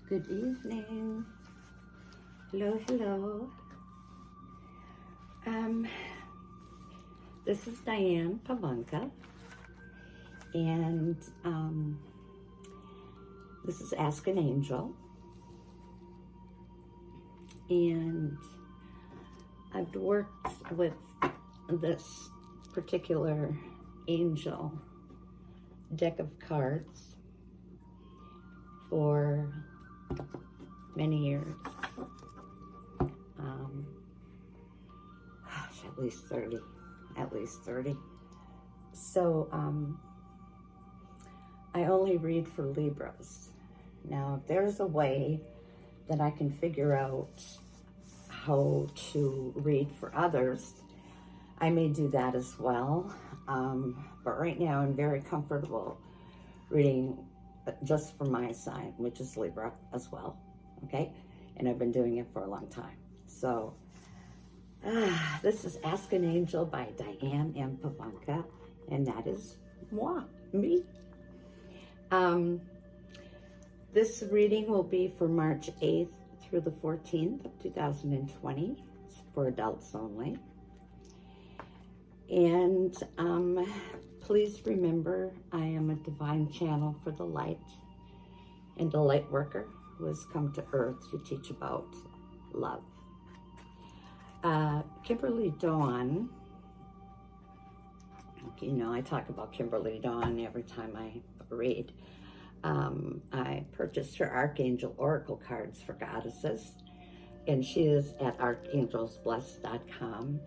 Good evening. Hello, hello. This is Diane Pivonka, and this is Ask an Angel. And I've worked with this particular angel deck of cards for many years. At least 30. So I only read for Libras. Now, if there's a way that I can figure out how to read for others, I may do that as well. But right now I'm very comfortable reading just for my sign, which is Libra as well, okay? And I've been doing it for a long time. So this is Ask an Angel by Diane and Pivonka, and that is me. This reading will be for March 8th through the 14th of 2020. It's for adults only. And please remember, I am a divine channel for the light and a light worker who has come to earth to teach about love. Kimberly Dawn, you know, I talk about Kimberly Dawn every time I read. I purchased her Archangel Oracle cards for Goddesses, and she is at archangelsblessed.com.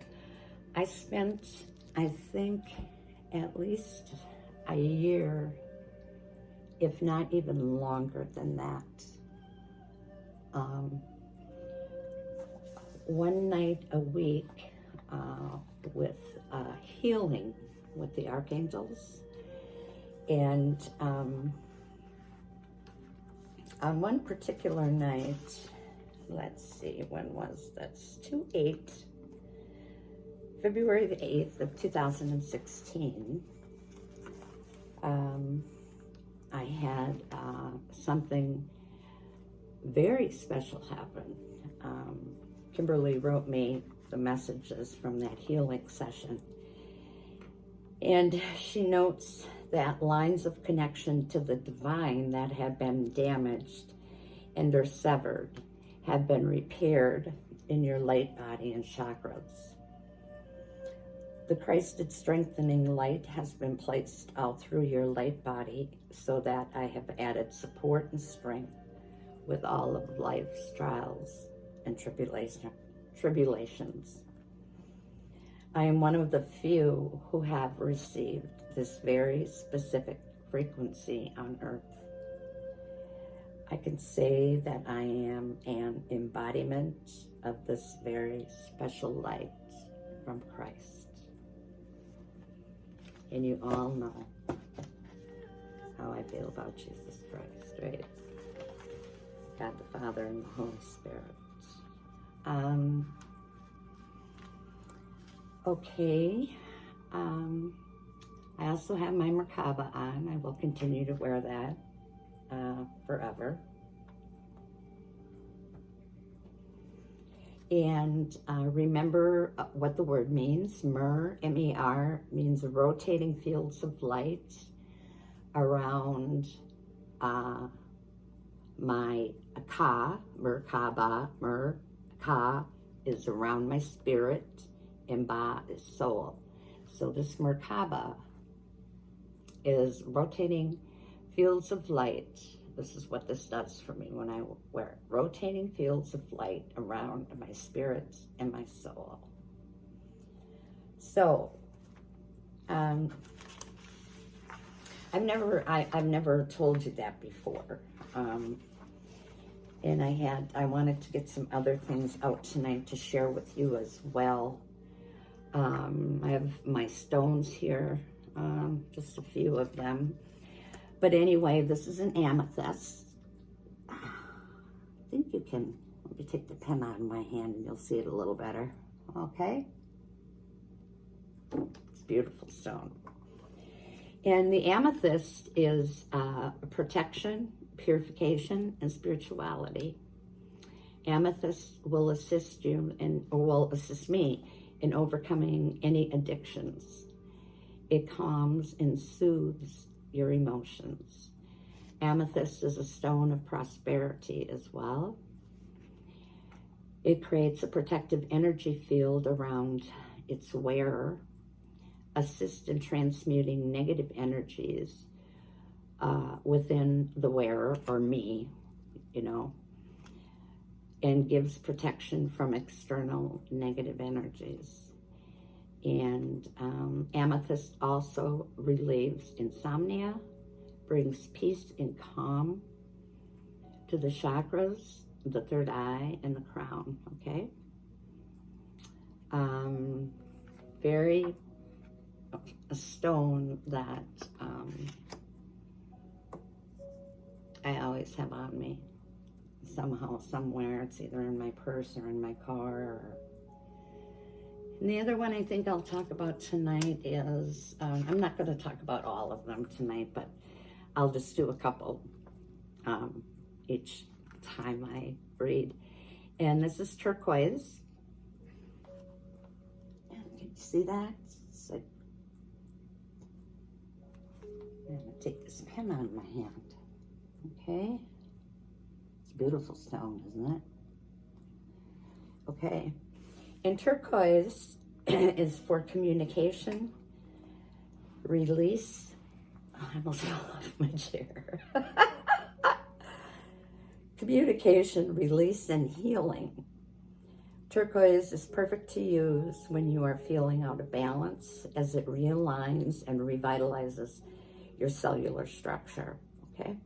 I spent, I think, at least a year, if not even longer than that, one night a week with healing with the archangels. And on one particular night, let's see, when was that's February the 8th of 2016, I had something very special happen. Kimberly wrote me the messages from that healing session, and she notes that lines of connection to the divine that have been damaged and or severed have been repaired in your light body and chakras. The Christed strengthening light has been placed out through your light body so that I have added support and strength with all of life's trials and tribulations. I am one of the few who have received this very specific frequency on earth. I can say that I am an embodiment of this very special light from Christ. And you all know how I feel about Jesus Christ, right? God the Father and the Holy Spirit. Okay. I also have my Merkaba on. I will continue to wear that forever. And remember what the word means. M-E-R, means rotating fields of light around my Merkaba. Ka is around my spirit, and Ba is soul. So this Merkaba is rotating fields of light. This is what this does for me when I wear it. Rotating fields of light around my spirit and my soul. So, I've never told you that before. And I wanted to get some other things out tonight to share with you as well. I have my stones here, just a few of them. But anyway, this is an amethyst. I think you can, let me take the pen out of my hand and you'll see it a little better. Okay? It's a beautiful stone. And the amethyst is protection, purification, and spirituality. Amethyst will assist you or will assist me in overcoming any addictions. It calms and soothes your emotions. Amethyst is a stone of prosperity as well. It creates a protective energy field around its wearer, assists in transmuting negative energies within the wearer, or me, and gives protection from external negative energies. And amethyst also relieves insomnia, brings peace and calm to the chakras, the third eye, and the crown, okay? A stone that I always have on me. Somehow, somewhere, it's either in my purse or in my car. And the other one I think I'll talk about tonight is, I'm not going to talk about all of them tonight, but I'll just do a couple each time I read. And this is turquoise. Can you see that? It's like, I'm going to take this pen out of my hand. Okay. It's a beautiful stone, isn't it? Okay. And turquoise is for communication, release. Oh, I almost fell off my chair. Communication, release, and healing. Turquoise is perfect to use when you are feeling out of balance, as it realigns and revitalizes your cellular structure, okay?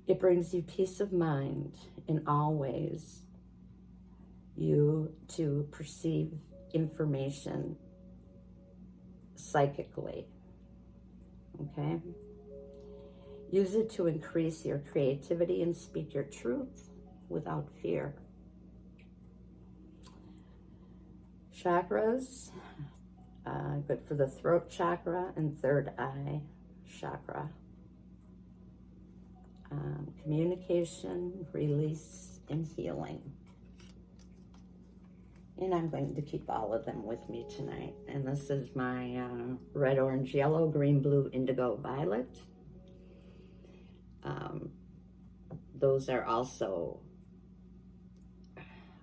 It brings you peace of mind in all ways. You to perceive information psychically, okay? Use it to increase your creativity and speak your truth without fear. Chakras, good for the throat chakra and third eye chakra. Communication, release, and healing. And I'm going to keep all of them with me tonight. And this is my red, orange, yellow, green, blue, indigo, violet. Those are also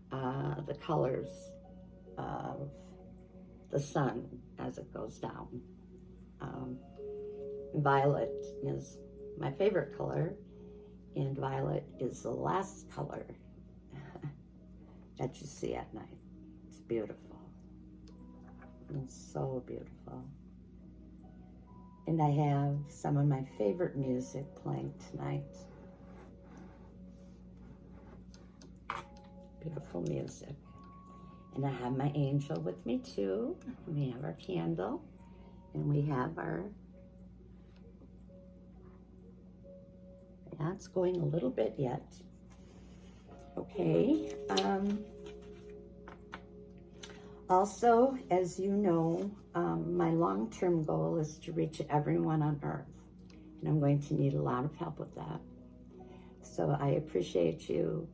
the colors of the sun as it goes down. Violet is my favorite color, and violet is the last color that you see at night. It's beautiful. It's so beautiful. And I have some of my favorite music playing tonight. Beautiful music. And I have my angel with me too. We have our candle, and we have our, yeah, it's going a little bit yet. Okay. Also, as you know, my long-term goal is to reach everyone on earth, and I'm going to need a lot of help with that. So I appreciate you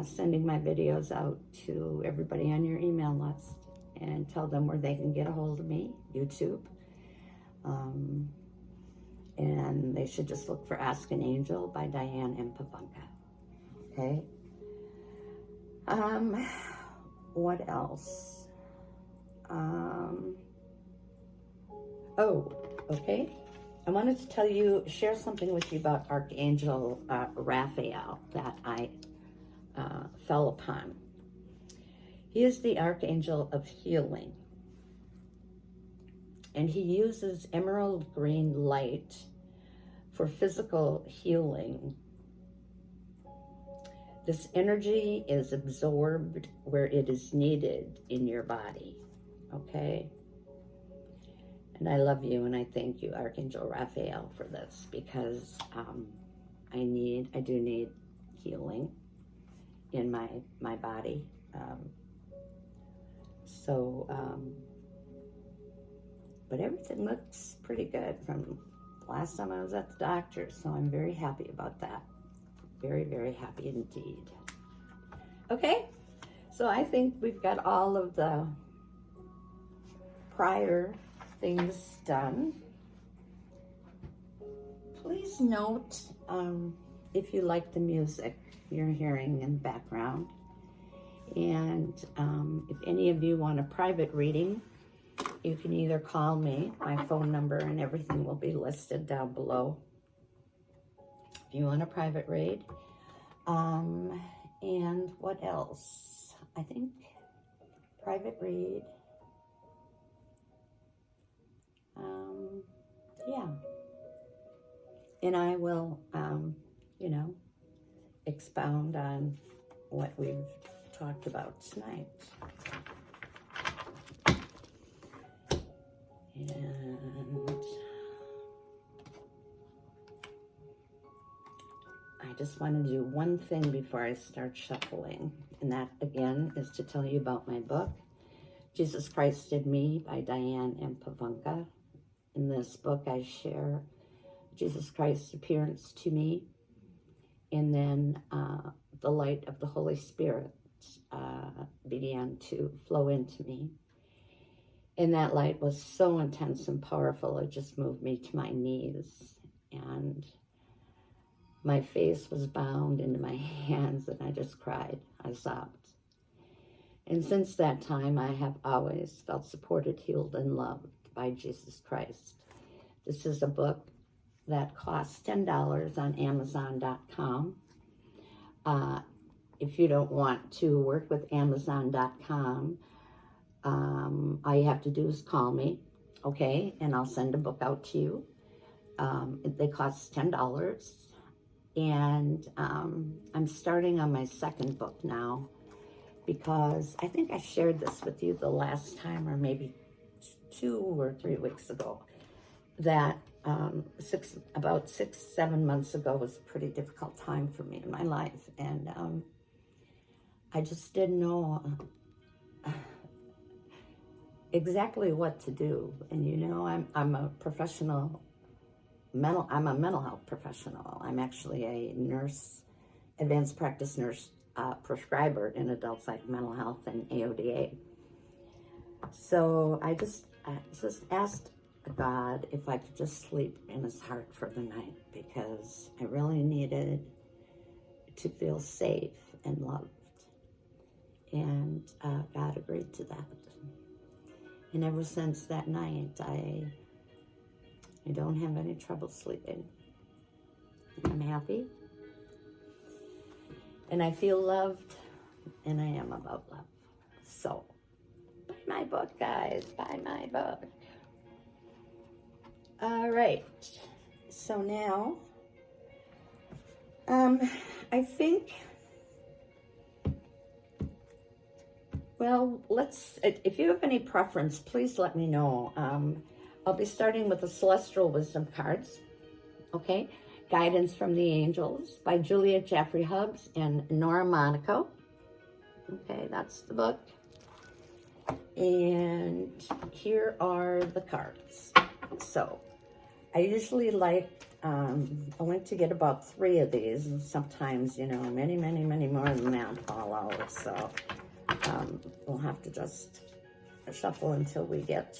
sending my videos out to everybody on your email list and tell them where they can get a hold of me, YouTube. And they should just look for Ask an Angel by Diane and Pivonka. Okay? What else? Okay. I wanted to share something with you about Archangel Raphael that I fell upon. He is the Archangel of Healing, and he uses emerald green light for physical healing. This energy is absorbed where it is needed in your body, okay? And I love you, and I thank you, Archangel Raphael, for this, because I do need healing in my body. But everything looks pretty good from last time I was at the doctor, so I'm very happy about that. Very, very happy indeed. Okay, so I think we've got all of the prior things done. Please note if you like the music you're hearing in the background. And if any of you want a private reading, you can either call me, my phone number and everything will be listed down below. If you want a private read. And what else? I think private read. Yeah. And I will, you know, expound on what we've talked about tonight. And I just want to do one thing before I start shuffling. And that, again, is to tell you about my book, Jesus Christ Did Me by Diane and Pivonka. In this book, I share Jesus Christ's appearance to me, and then the light of the Holy Spirit began to flow into me. And that light was so intense and powerful, it just moved me to my knees. And my face was bound into my hands, and I just cried. I sobbed. And since that time, I have always felt supported, healed, and loved by Jesus Christ. This is a book that costs $10 on Amazon.com. If you don't want to work with Amazon.com, all you have to do is call me, okay? And I'll send a book out to you. They cost $10. And I'm starting on my second book now, because I think I shared this with you the last time, or maybe 2 or 3 weeks ago, that about 6-7 months ago was a pretty difficult time for me in my life. And I just didn't know exactly what to do. And you know, I'm a professional I'm a mental health professional. I'm actually a nurse, advanced practice nurse, prescriber in adult psych mental health and AODA. So I just asked God if I could just sleep in his heart for the night, because I really needed to feel safe and loved. And God agreed to that. And ever since that night, I don't have any trouble sleeping. I'm happy. And I feel loved, and I am about love. So, buy my book, guys. Buy my book. All right. So now, I think, well, if you have any preference, please let me know. I'll be starting with the Celestial Wisdom cards, okay? Guidance from the Angels by Julia Jeffrey Hubbs and Nora Monaco. Okay, that's the book. And here are the cards. So, I usually like, I like to get about 3 of these, and sometimes, you know, many, many, many more than that fall out. So, we'll have to just shuffle until we get,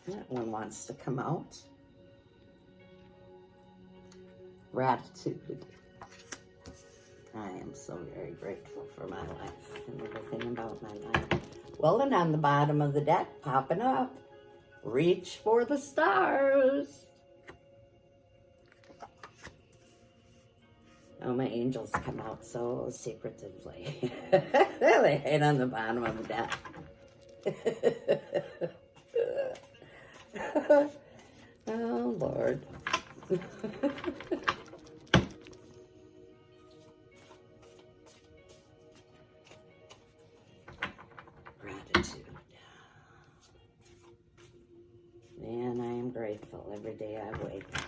that one wants to come out. Gratitude. I am so very grateful for my life and everything about my life. Well, and on the bottom of the deck, popping up, reach for the stars. Oh, my angels come out so secretively. They hide on the bottom of the deck. Oh, Lord. Gratitude. Man, I am grateful every day I wake up.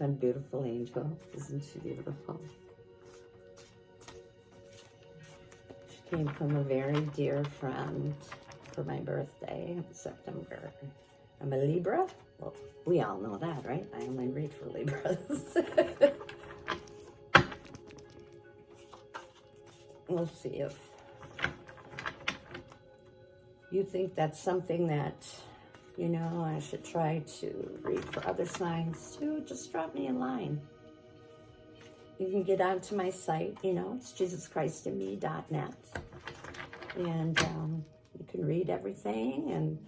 my beautiful angel. Isn't she beautiful? She came from a very dear friend for my birthday in September. I'm a Libra. Well, we all know that, right? I only read for Libras. We'll see if you think that's something that, you know, I should try to read for other signs too. Just drop me a line. You can get onto my site, you know, it's jesuschristinme.net. And you can read everything. And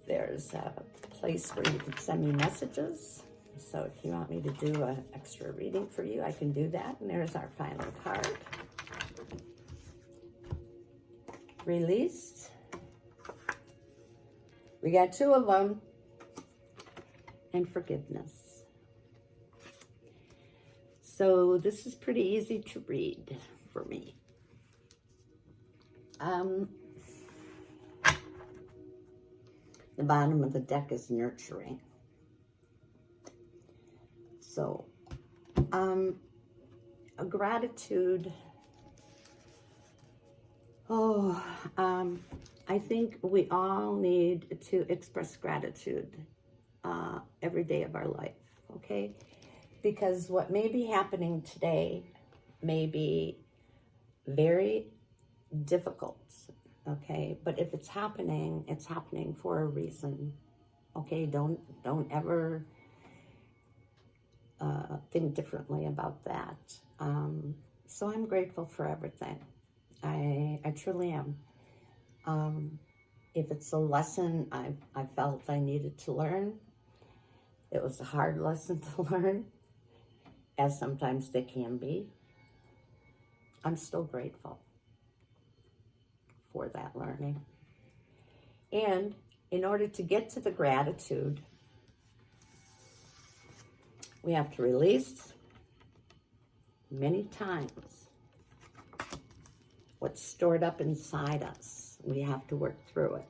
there's a place where you can send me messages. So if you want me to do an extra reading for you, I can do that. And there's our final card. Released. We got two of them. And forgiveness. So this is pretty easy to read for me. The bottom of the deck is nurturing. So, a gratitude. I think we all need to express gratitude every day of our life, okay? Because what may be happening today may be very difficult, okay? But if it's happening for a reason, okay? Don't ever think differently about that. So I'm grateful for everything. I truly am. If it's a lesson I felt I needed to learn, it was a hard lesson to learn, as sometimes they can be. I'm still grateful for that learning. And in order to get to the gratitude, we have to release many times what's stored up inside us. We have to work through it.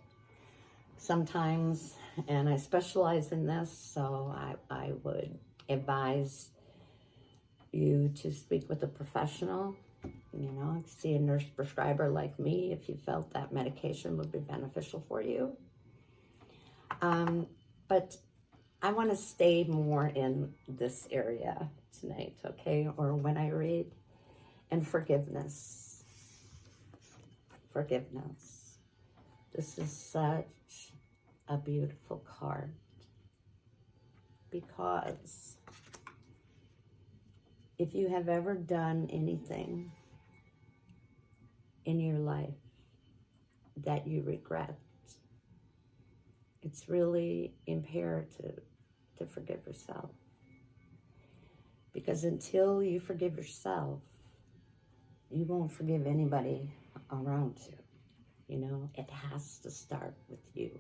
Sometimes, and I specialize in this, so I would advise you to speak with a professional. You know, see a nurse prescriber like me if you felt that medication would be beneficial for you. But I want to stay more in this area tonight, okay? Or when I read. And forgiveness. Forgiveness. This is such a beautiful card. Because if you have ever done anything in your life that you regret, it's really imperative to forgive yourself. Because until you forgive yourself, you won't forgive anybody around you. You know, it has to start with you.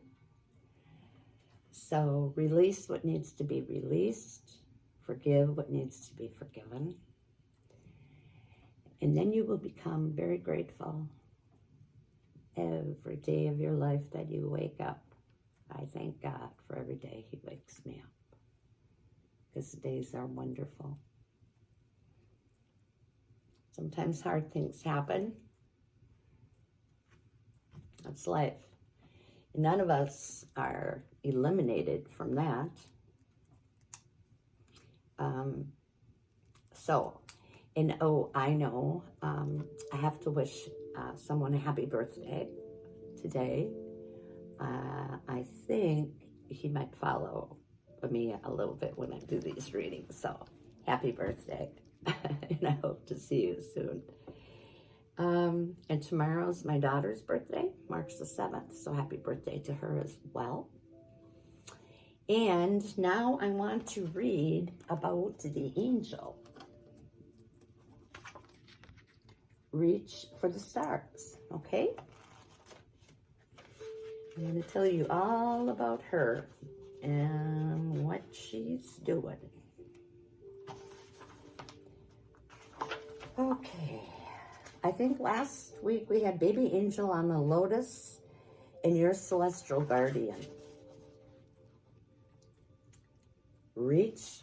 So release what needs to be released. Forgive what needs to be forgiven. And then you will become very grateful every day of your life that you wake up. I thank God for every day He wakes me up. Because days are wonderful. Sometimes hard things happen. That's life. None of us are eliminated from that. I know I have to wish someone a happy birthday today. I think he might follow me a little bit when I do these readings. So happy birthday. And I hope to see you soon. And tomorrow's my daughter's birthday, March the 7th. So happy birthday to her as well. And now I want to read about the angel. Reach for the stars, okay? I'm going to tell you all about her and what she's doing. Okay. I think last week we had baby angel on the lotus and your celestial guardian. Reach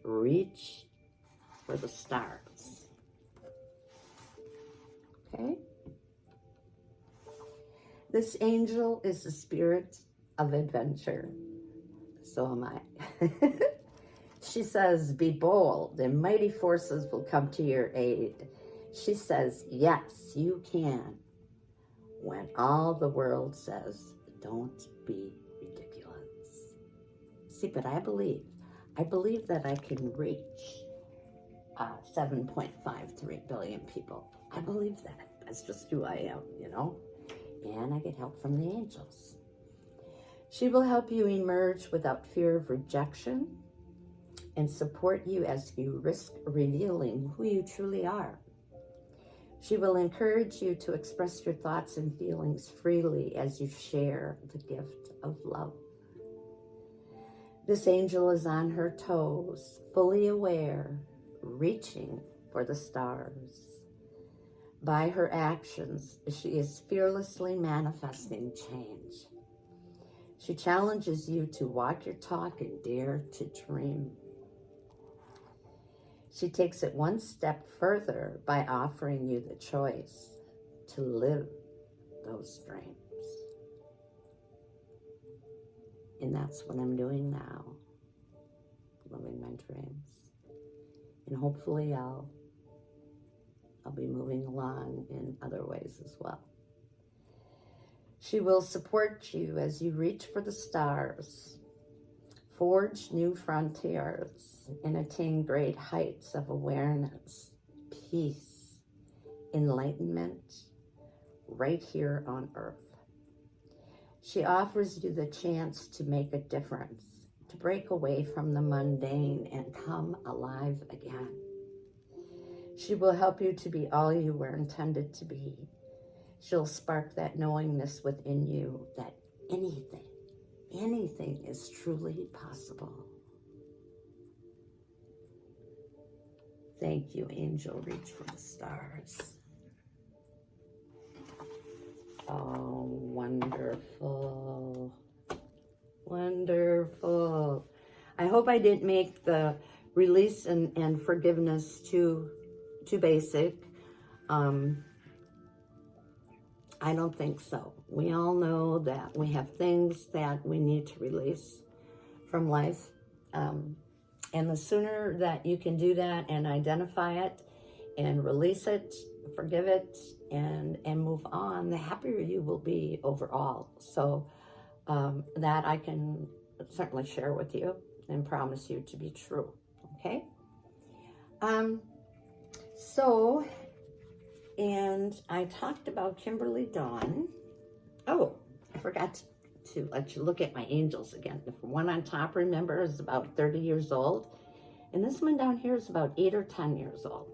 reach for the stars. Okay? This angel is the spirit of adventure. So am I. She says, be bold and mighty forces will come to your aid. She says, yes, you can. When all the world says, don't be ridiculous. See, but I believe that I can reach 7.53 billion people. I believe that. That's just who I am, you know? And I get help from the angels. She will help you emerge without fear of rejection and support you as you risk revealing who you truly are. She will encourage you to express your thoughts and feelings freely as you share the gift of love. This angel is on her toes, fully aware, reaching for the stars. By her actions, she is fearlessly manifesting change. She challenges you to walk your talk and dare to dream. She takes it one step further by offering you the choice to live those dreams. And that's what I'm doing now, living my dreams. And hopefully I'll be moving along in other ways as well. She will support you as you reach for the stars, forge new frontiers, and attain great heights of awareness, peace, enlightenment, right here on earth. She offers you the chance to make a difference, to break away from the mundane and come alive again. She will help you to be all you were intended to be. She'll spark that knowingness within you that anything is truly possible. Thank you, angel. Reach for the stars. Oh, wonderful. Wonderful. I hope I didn't make the release and forgiveness too basic. I don't think so. We all know that we have things that we need to release from life. And the sooner that you can do that and identify it and release it, forgive it, and move on, the happier you will be overall. So that I can certainly share with you and promise you to be true. Okay? And I talked about Kimberly Dawn. Oh, I forgot to let you look at my angels again. The one on top, remember, is about 30 years old. And this one down here is about 8 or 10 years old.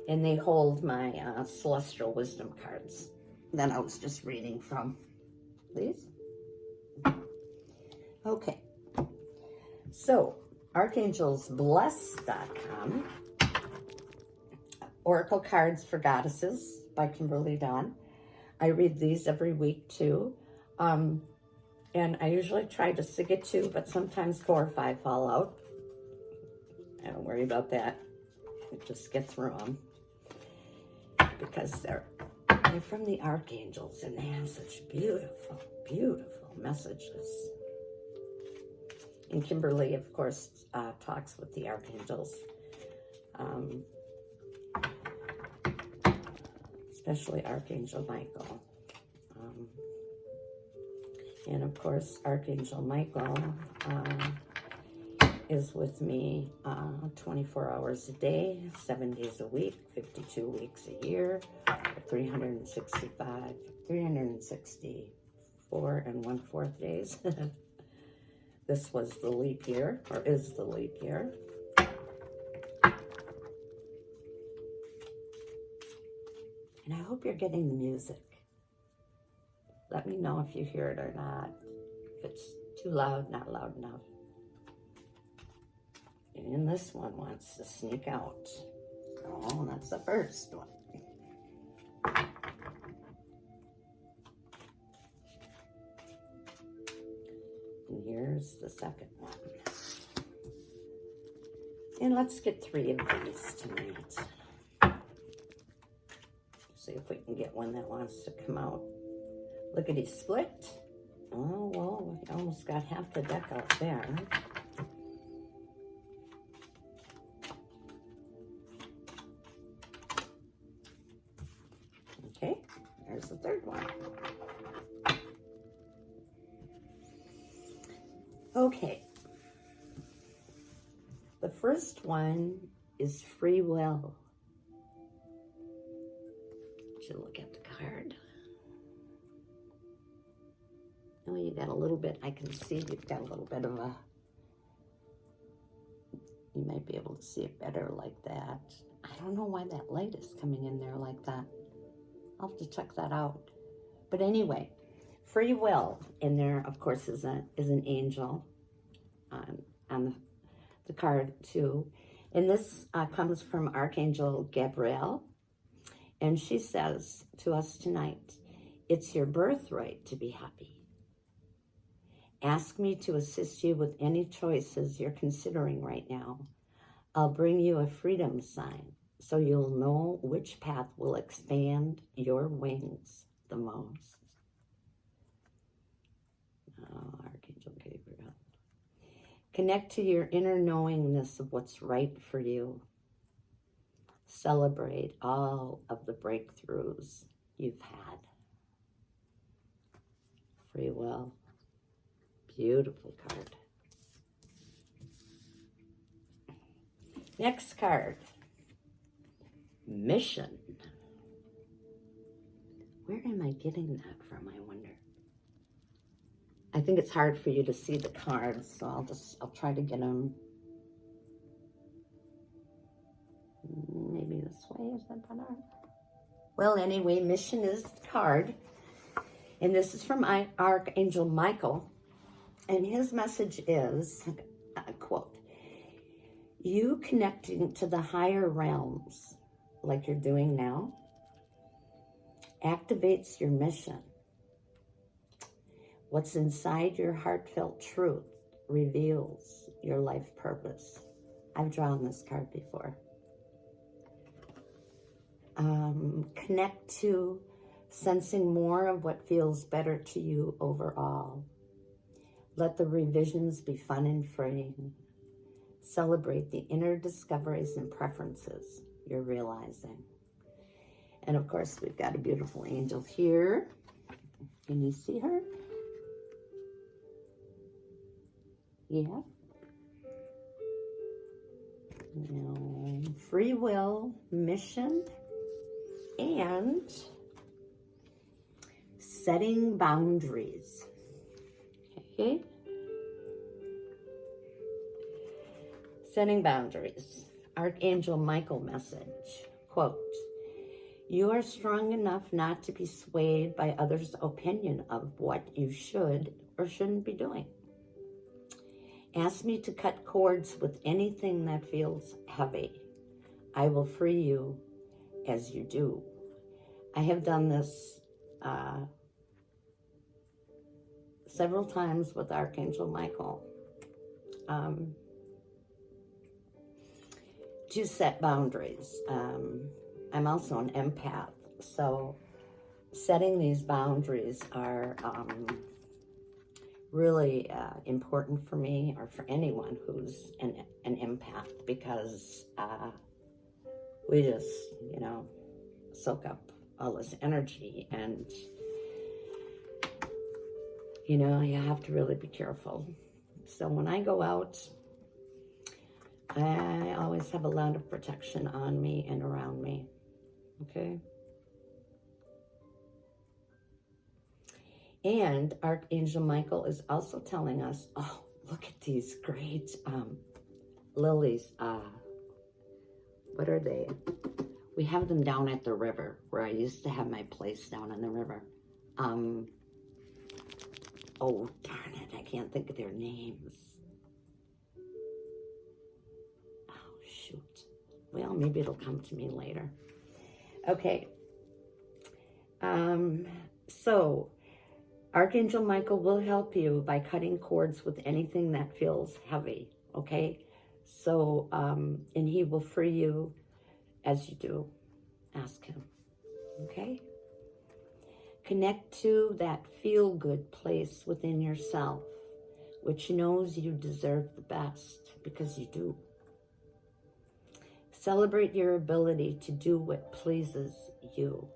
And they hold my celestial wisdom cards that I was just reading from. These? Okay. So, archangelsbless.com. Oracle Cards for Goddesses by Kimberly Dawn. I read these every week too. And I usually try to stick at 2, but sometimes 4 or 5 fall out. I don't worry about that. Just get through them. Because they're from the archangels and they have such beautiful, beautiful messages. And Kimberly, of course, talks with the archangels. Especially Archangel Michael. And of course, Archangel Michael is with me 24 hours a day, 7 days a week, 52 weeks a year, 364 and 1/4 days. This was the leap year, or is the leap year. And I hope you're getting the music. Let me know if you hear it or not. If it's too loud, not loud enough. And this one wants to sneak out. So that's the first one. And here's the second one. And let's get 3 of these tonight. See if we can get one that wants to come out. Lickety split. Oh, well, we almost got half the deck out there. Okay, there's the 3rd one. Okay. The first one is free will. Should look at the card. Oh, you got a little bit, I can see you've got a little bit of a, you might be able to see it better like that. I don't know why that light is coming in there like that. I'll have to check that out. But anyway, free will in there, of course, is an angel on the card too. And this comes from Archangel Gabriel. And she says to us tonight, it's your birthright to be happy. Ask me to assist you with any choices you're considering right now. I'll bring you a freedom sign so you'll know which path will expand your wings the most. Oh, Archangel Gabriel. Connect to your inner knowingness of what's right for you. Celebrate all of the breakthroughs you've had. Free will. Beautiful card. Next card. Mission. Where am I getting that from, I wonder? I think it's hard for you to see the cards, so I'll try to get them. Maybe this way, is that better? Well, anyway, mission is the card. And this is from Archangel Michael. And his message is, quote, you connecting to the higher realms, like you're doing now, activates your mission. What's inside your heartfelt truth reveals your life purpose. I've drawn this card before. Connect to sensing more of what feels better to you overall. Let the revisions be fun and free. Celebrate the inner discoveries and preferences you're realizing. And of course, we've got a beautiful angel here. Can you see her? Yeah. Now, free will, mission, and setting boundaries. Okay. Setting boundaries. Archangel Michael message. Quote, you are strong enough not to be swayed by others' opinion of what you should or shouldn't be doing. Ask me to cut cords with anything that feels heavy. I will free you as you do. I have done this several times with Archangel Michael to set boundaries. I'm also an empath, so setting these boundaries are really important for me, or for anyone who's an empath, because we just, soak up all this energy, and you have to really be careful. So when I go out, I always have a lot of protection on me and around me. Okay? And Archangel Michael is also telling us, oh, look at these great lilies. What are they? We have them down at the river, where I used to have my place down on the river. Oh, darn it, I can't think of their names. Oh, shoot. Well, maybe it'll come to me later. Okay. So, Archangel Michael will help you by cutting cords with anything that feels heavy, okay? So, and he will free you as you do. Ask him, okay? Connect to that feel-good place within yourself, which knows you deserve the best, because you do. Celebrate your ability to do what pleases you.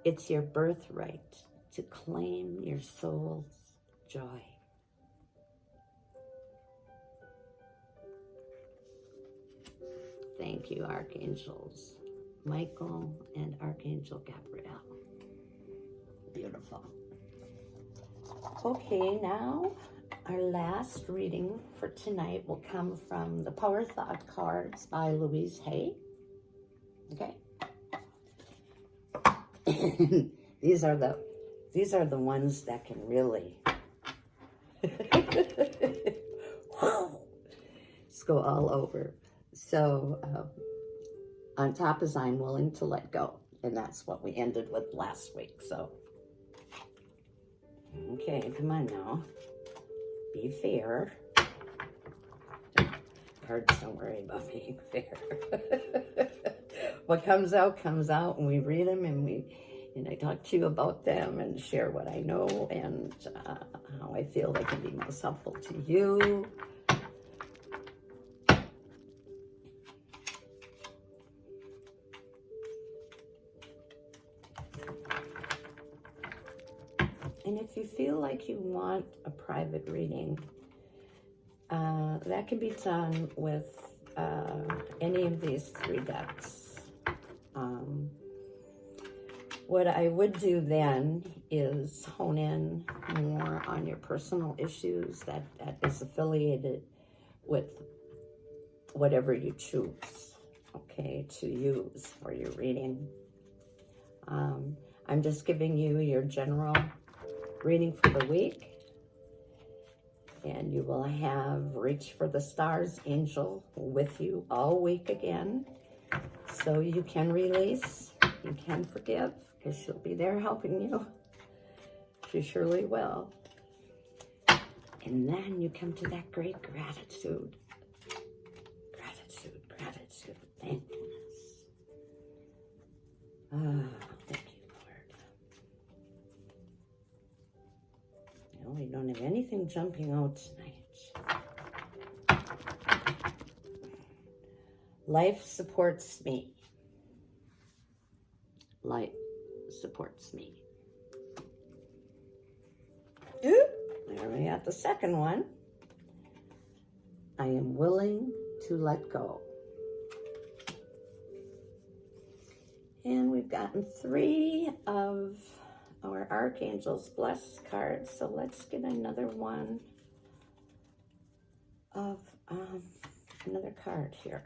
It's your birthright to claim your soul's joy. Thank you, Archangels Michael and Archangel Gabriel. Beautiful. Okay, now our last reading for tonight will come from the Power Thought cards by Louise Hay. Okay. These are the ones that can really just go all over. So on top is I'm willing to let go. And that's what we ended with last week. So, okay, come on now. Be fair. Cards don't worry about being fair. What comes out, and we read them, and I talk to you about them and share what I know and how I feel they can be most helpful to you. And if you feel like you want a private reading, that can be done with any of these 3 decks. What I would do then is hone in more on your personal issues that is affiliated with whatever you choose, okay, to use for your reading. I'm just giving you your general reading for the week. And you will have Reach for the Stars angel with you all week again. So you can release, you can forgive, because she'll be there helping you. She surely will. And then you come to that great gratitude. Gratitude, thankfulness. Thank you, Lord. No, we don't have anything jumping out tonight. Life supports me. Life supports me. There we got the second one. I am willing to let go. And we've gotten 3 of our Archangel's Blessed cards. So let's get another one of another card here.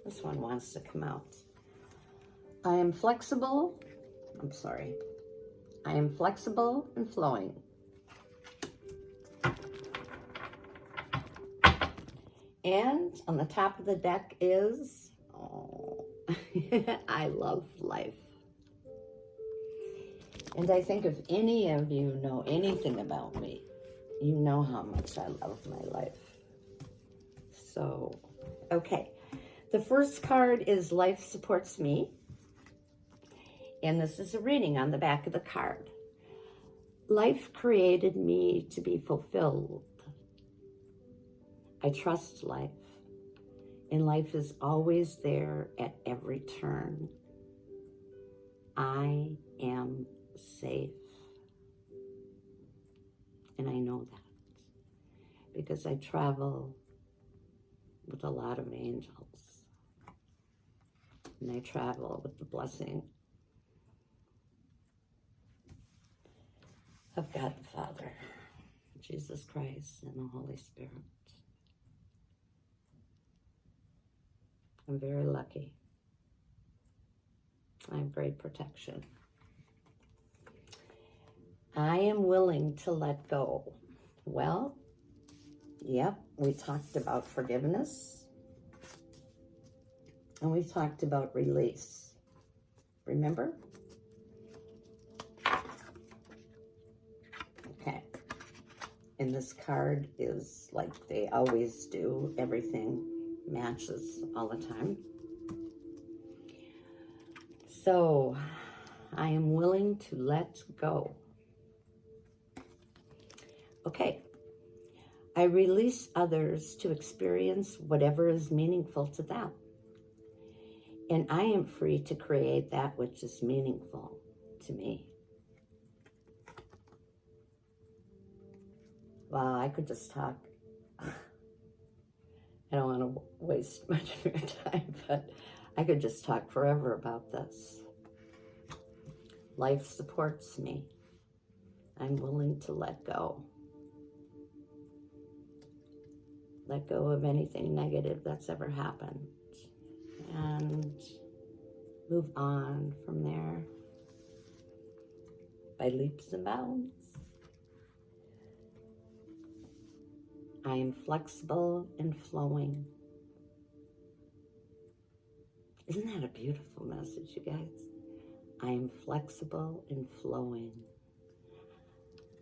This one wants to come out. I am flexible and flowing. And on the top of the deck is, I love life. And I think if any of you know anything about me, you know how much I love my life. So, okay. The first card is Life Supports Me. And this is a reading on the back of the card. Life created me to be fulfilled. I trust life. And life is always there at every turn. I am safe. And I know that because I travel with a lot of angels. And I travel with the blessing of God the Father, Jesus Christ, and the Holy Spirit. I'm very lucky. I have great protection. I am willing to let go. Well, yep, we talked about forgiveness. And we talked about release. Remember? Okay. And this card is like they always do. Everything matches all the time. So, I am willing to let go. Okay. I release others to experience whatever is meaningful to them. And I am free to create that which is meaningful to me. Wow, I could just talk. I don't want to waste much of your time, but I could just talk forever about this. Life supports me. I'm willing to let go. Let go of anything negative that's ever happened. And move on from there by leaps and bounds. I am flexible and flowing. Isn't that a beautiful message, you guys? I am flexible and flowing.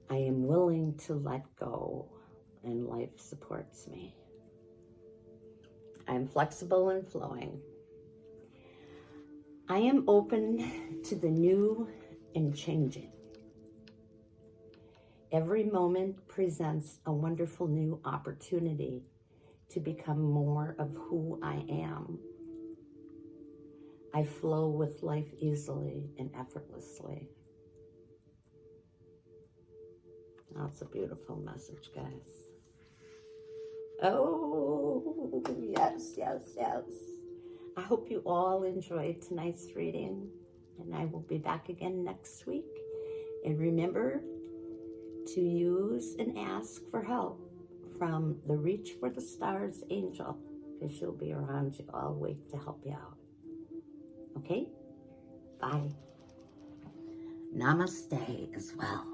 I am willing to let go, and life supports me. I am flexible and flowing. I am open to the new and changing. Every moment presents a wonderful new opportunity to become more of who I am. I flow with life easily and effortlessly. That's a beautiful message, guys. Oh, yes, yes, yes. I hope you all enjoyed tonight's reading, and I will be back again next week. And remember to use and ask for help from the Reach for the Stars angel, because she'll be around you all week to help you out. Okay? Bye. Namaste as well.